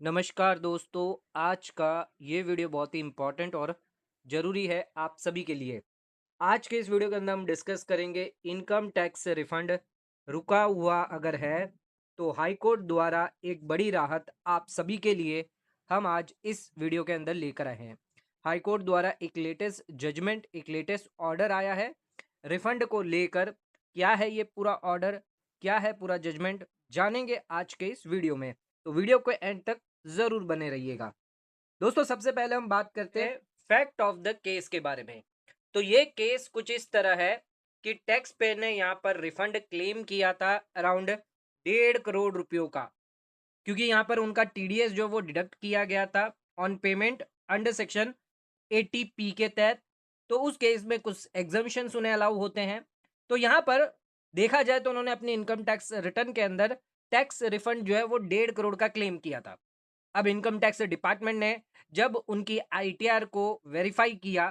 नमस्कार दोस्तों। आज का ये वीडियो बहुत ही इम्पोर्टेंट और ज़रूरी है आप सभी के लिए। आज के इस वीडियो के अंदर हम डिस्कस करेंगे इनकम टैक्स रिफंड रुका हुआ अगर है तो हाई कोर्ट द्वारा एक बड़ी राहत आप सभी के लिए हम आज इस वीडियो के अंदर लेकर आए हैं। हाई कोर्ट द्वारा एक लेटेस्ट जजमेंट, एक लेटेस्ट ऑर्डर आया है रिफंड को लेकर। क्या है ये पूरा ऑर्डर, क्या है पूरा जजमेंट, जानेंगे आज के इस वीडियो में। तो वीडियो को एंड तक जरूर बने रहिएगा। दोस्तों, सबसे पहले हम बात करते हैं फैक्ट ऑफ द केस के बारे में। तो ये केस कुछ इस तरह है कि टैक्स पेयर ने यहाँ पर रिफंड क्लेम किया था अराउंड 1.5 करोड़ रुपयों का, क्योंकि यहाँ पर उनका टीडीएस जो वो डिडक्ट किया गया था on payment under section 80P के तहत। तो उस केस में कुछ एग्जम्पशंस उन्हें अलाउ होते हैं। तो यहाँ पर देखा जाए तो उन्होंने अपनी इनकम टैक्स रिटर्न के अंदर टैक्स रिफंड जो है वो 1.5 करोड़ का क्लेम किया था। अब इनकम टैक्स डिपार्टमेंट ने जब उनकी आईटीआर को वेरीफाई किया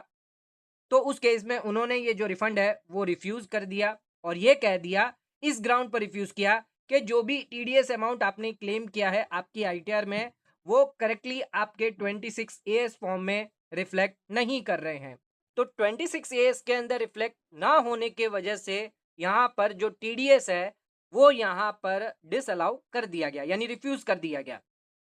तो उस केस में उन्होंने ये जो रिफंड है वो रिफ्यूज कर दिया और ये कह दिया, इस ग्राउंड पर रिफ्यूज किया कि जो भी टीडीएस अमाउंट आपने क्लेम किया है आपकी आईटीआर में वो करेक्टली आपके 26 एएस फॉर्म में रिफ्लेक्ट नहीं कर रहे हैं। तो 26 एएस के अंदर रिफ्लेक्ट ना होने के वजह से यहाँ पर जो टीडीएस है वो यहाँ पर डिसअलाउ कर दिया गया, यानी रिफ्यूज कर दिया गया।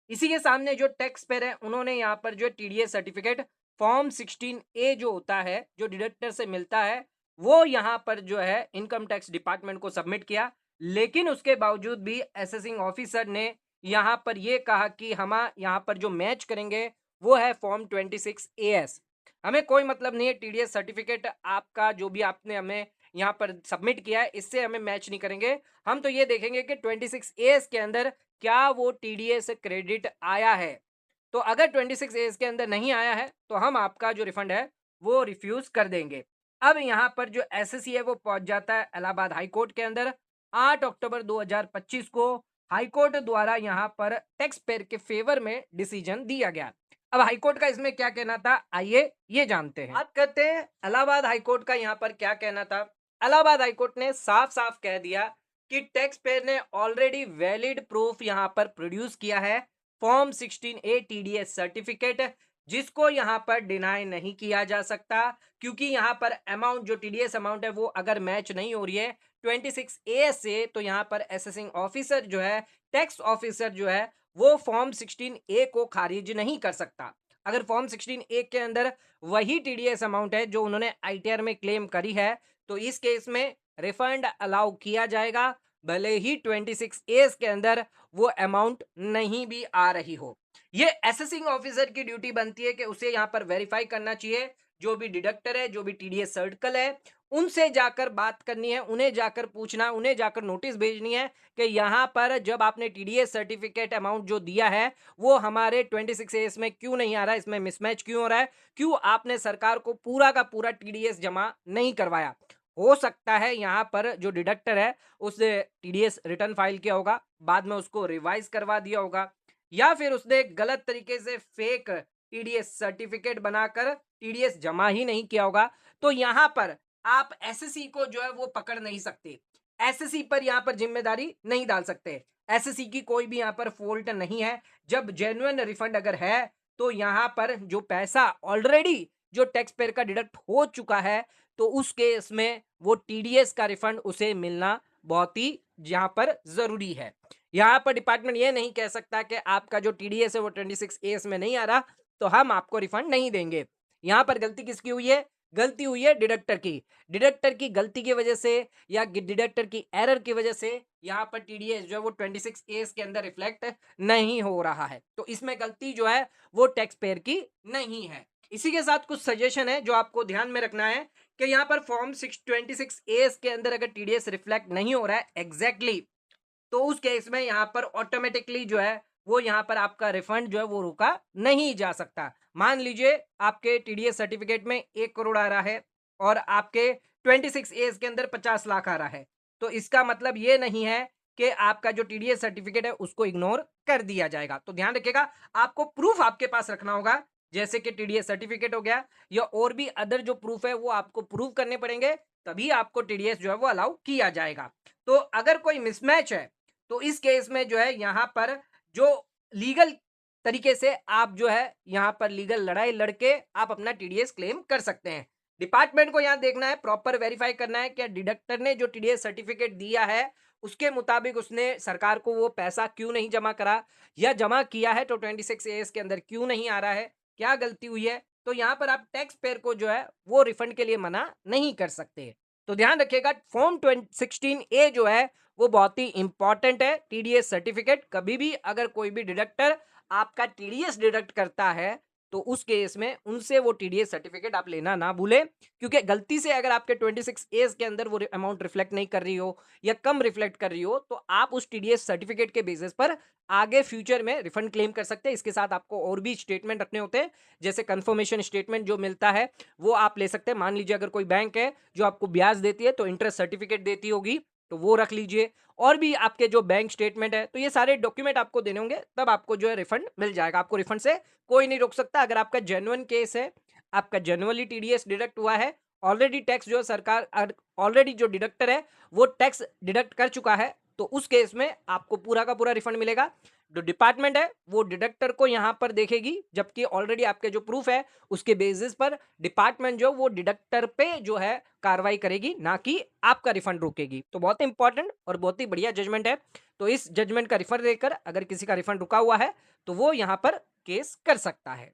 इसी के सामने जो टैक्स पेयर है उन्होंने यहाँ पर जो टीडीएस सर्टिफिकेट फॉर्म 16A जो होता है, जो डिडक्टर से मिलता है, वो यहाँ पर जो है इनकम टैक्स डिपार्टमेंट को सबमिट किया। लेकिन उसके बावजूद भी असेसिंग ऑफिसर ने यहाँ पर ये कहा कि हम यहाँ पर जो मैच करेंगे वो है फॉर्म 26AS। हमें कोई मतलब नहीं है टीडीएस सर्टिफिकेट आपका जो भी आपने हमें यहाँ पर सबमिट किया है, इससे हमें मैच नहीं करेंगे। हम तो ये देखेंगे कि 26AS के अंदर क्या वो टीडीएस क्रेडिट आया है। तो अगर 26 एज के अंदर नहीं आया है तो हम आपका जो रिफंड है वो रिफ्यूज कर देंगे। अब यहाँ पर जो एसएससी है वो पहुंच जाता है इलाहाबाद हाई कोर्ट के अंदर। 8 अक्टूबर 2025 को हाई कोर्ट द्वारा यहाँ पर टैक्स पेयर के फेवर में डिसीजन दिया गया। अब हाई कोर्ट का इसमें क्या कहना था, आइए ये जानते हैं। बात करते हैं इलाहाबाद हाई कोर्ट का यहाँ पर क्या कहना था। इलाहाबाद हाई कोर्ट ने साफ साफ कह दिया कि टैक्स पेयर ने ऑलरेडी वैलिड प्रूफ यहाँ पर प्रोड्यूस किया है, फॉर्म 16A टीडीएस सर्टिफिकेट, जिसको यहाँ पर डिनाई नहीं किया जा सकता। क्योंकि यहाँ पर अमाउंट जो टीडीएस अमाउंट है वो अगर मैच नहीं हो रही है 26A से, तो यहाँ पर असेसिंग ऑफिसर जो है, टैक्स ऑफिसर जो है, वो फॉर्म 16A को खारिज नहीं कर सकता। अगर फॉर्म 16A के अंदर वही टीडीएस अमाउंट है जो उन्होंने आईटीआर में क्लेम करी है, तो इस केस में रिफंड अलाउ किया जाएगा, भले ही 26 एज के अंदर वो अमाउंट नहीं भी आ रही हो। ये असेसिंग ऑफिसर की ड्यूटी बनती है कि उसे यहाँ पर वेरीफाई करना चाहिए, जो भी डिडक्टर है, जो भी टीडीएस सर्कल है, उनसे जाकर बात करनी है, उन्हें जाकर पूछना, उन्हें जाकर नोटिस भेजनी है कि यहाँ पर जब आपने टीडीएस सर्टिफिकेट अमाउंट जो दिया है वो हमारे 26 एज में क्यों नहीं आ रहा है, इसमें मिसमैच क्यों हो रहा है, क्यों आपने सरकार को पूरा का पूरा टीडीएस जमा नहीं करवाया। हो सकता है यहाँ पर जो डिडक्टर है उसने टीडीएस रिटर्न फाइल किया होगा, बाद में उसको रिवाइज करवा दिया होगा, या फिर उसने गलत तरीके से फेक टीडीएस सर्टिफिकेट बनाकर टीडीएस जमा ही नहीं किया होगा। तो यहाँ पर आप एसएससी को जो है वो पकड़ नहीं सकते, एसएससी पर यहाँ पर जिम्मेदारी नहीं डाल सकते। एसएससी की कोई भी यहाँ पर फॉल्ट नहीं है। जब जेन्युइन रिफंड अगर है तो यहाँ पर जो पैसा ऑलरेडी जो टैक्स पेयर का डिडक्ट हो चुका है, तो उस केस में वो टीडीएस का रिफंड उसे मिलना बहुत ही यहाँ पर जरूरी है। यहाँ पर डिपार्टमेंट ये नहीं कह सकता कि आपका जो टीडीएस है वो 26 एस में नहीं आ रहा तो हम आपको रिफंड नहीं देंगे। यहाँ पर गलती किसकी हुई है, गलती हुई है डिडक्टर की। डिडक्टर की गलती की वजह से या डिडक्टर की एरर की वजह से यहाँ पर टीडीएस जो है वो 26 एस के अंदर रिफ्लेक्ट नहीं हो रहा है। तो इसमें गलती जो है वो टैक्स पेयर की नहीं है। इसी के साथ कुछ सजेशन है जो आपको ध्यान में रखना है कि यहाँ पर फॉर्म 626 के अंदर अगर टीडीएस रिफ्लेक्ट नहीं हो रहा है एग्जैक्टली, तो उस केस में यहाँ पर ऑटोमेटिकली जो है वो यहाँ पर आपका रिफंड जो है वो रुका नहीं जा सकता। मान लीजिए आपके टीडीएस सर्टिफिकेट में 1 करोड़ आ रहा है और आपके 26 एज के अंदर 50 लाख आ रहा है, तो इसका मतलब ये नहीं है कि आपका जो टीडीएस सर्टिफिकेट है उसको इग्नोर कर दिया जाएगा। तो ध्यान रखिएगा, आपको प्रूफ आपके पास रखना होगा, जैसे कि टीडीएस सर्टिफिकेट हो गया या और भी अदर जो प्रूफ है वो आपको प्रूव करने पड़ेंगे, तभी आपको टीडीएस जो है वो अलाउ किया जाएगा। तो अगर कोई मिसमैच है तो इस केस में जो है यहाँ पर जो लीगल तरीके से आप जो है यहाँ पर लीगल लड़ाई लड़के आप अपना टीडीएस क्लेम कर सकते हैं। डिपार्टमेंट को यहाँ देखना है, प्रॉपर वेरीफाई करना है क्या डिडक्टर ने जो टीडीएस सर्टिफिकेट दिया है, उसके मुताबिक उसने सरकार को वो पैसा क्यों नहीं जमा करा, या जमा किया है तो 26 एएस के अंदर क्यों नहीं आ रहा है, क्या गलती हुई है। तो यहाँ पर आप टैक्स पेयर को जो है वो रिफंड के लिए मना नहीं कर सकते। तो ध्यान रखिएगा, फॉर्म 16 ए जो है वो बहुत ही इंपॉर्टेंट है। टीडीएस सर्टिफिकेट कभी भी अगर कोई भी डिडक्टर आपका टीडीएस डिडक्ट करता है तो उस केस में उनसे वो टीडीएस सर्टिफिकेट आप लेना ना भूलें, क्योंकि गलती से अगर आपके 26 एज के अंदर वो अमाउंट रिफ्लेक्ट नहीं कर रही हो या कम रिफ्लेक्ट कर रही हो तो आप उस टीडीएस सर्टिफिकेट के बेसिस पर आगे फ्यूचर में रिफंड क्लेम कर सकते हैं। इसके साथ आपको और भी स्टेटमेंट रखने होते हैं, जैसे कंफर्मेशन स्टेटमेंट जो मिलता है वो आप ले सकते हैं। मान लीजिए अगर कोई बैंक है जो आपको ब्याज देती है तो इंटरेस्ट सर्टिफिकेट देती होगी, तो वो रख लीजिए। और भी आपके जो बैंक स्टेटमेंट है, तो ये सारे डॉक्यूमेंट आपको देने होंगे, तब आपको जो है रिफंड मिल जाएगा। आपको रिफंड से कोई नहीं रोक सकता। अगर आपका जेन्युइन केस है, आपका जेन्युइनली टीडीएस डिडक्ट हुआ है, ऑलरेडी टैक्स जो है सरकार ऑलरेडी जो डिडक्टर है वो टैक्स डिडक्ट कर चुका है, तो उस केस में आपको पूरा का पूरा रिफंड मिलेगा। जो डिपार्टमेंट है वो डिडक्टर को यहाँ पर देखेगी, जबकि ऑलरेडी आपके जो प्रूफ है उसके बेसिस पर डिपार्टमेंट जो वो डिडक्टर पे जो है कार्रवाई करेगी, ना कि आपका रिफंड रोकेगी। तो बहुत इंपॉर्टेंट और बहुत ही बढ़िया जजमेंट है। तो इस जजमेंट का रिफर देकर अगर किसी का रिफंड रुका हुआ है तो वो यहाँ पर केस कर सकता है।